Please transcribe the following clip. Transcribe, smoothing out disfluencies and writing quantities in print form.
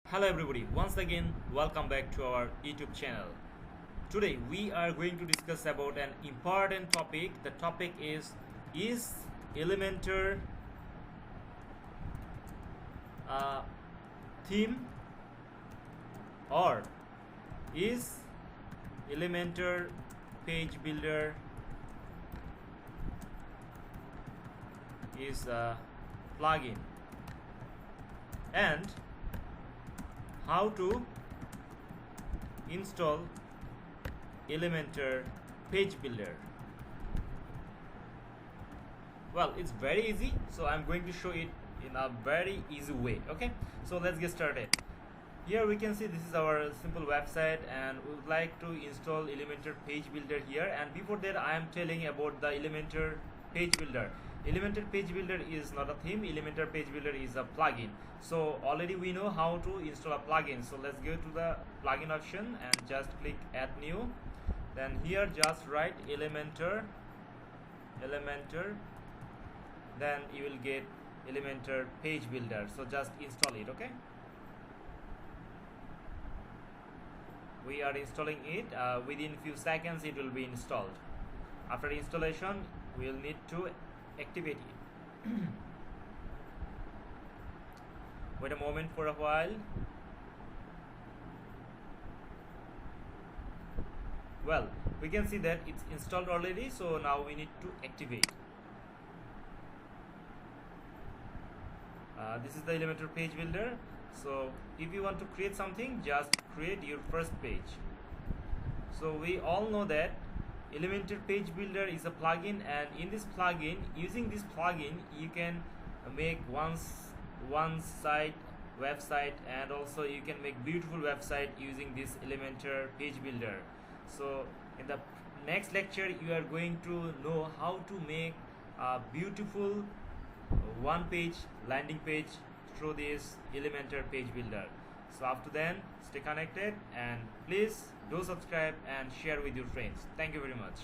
Hello everybody, once again welcome back to our YouTube channel. Today we are going to discuss about an important topic. The topic is Elementor a theme, or is Elementor page builder is a plugin, and how to install Elementor page builder. Well, it's very easy, so I'm going to show it in a very easy way. Okay, so let's get started. Here we can see this is our simple website, and we would like to install Elementor page builder here. And before that, I am telling about the Elementor page builder. Elementor page builder is not a theme. Elementor page builder is a plugin. So already we know how to install a plugin. So let's go to the plugin option and just click add new. Then here just write Elementor. Then you will get Elementor page builder. So just install it. Okay. We are installing it. Within few seconds it will be installed. After installation, we will need to activate it. Wait a moment for a while. Well, we can see that it's installed already, so now we need to activate. This is the Elementor page builder. So if you want to create something, just create your first page. So we all know that Elementor page builder is a plugin, and in this plugin, using this plugin, you can make one site website, and also you can make beautiful website using this Elementor page builder. So in the next lecture, you are going to know how to make a beautiful one page landing page through this Elementor page builder. So after then, stay connected and please do subscribe and share with your friends. Thank you very much.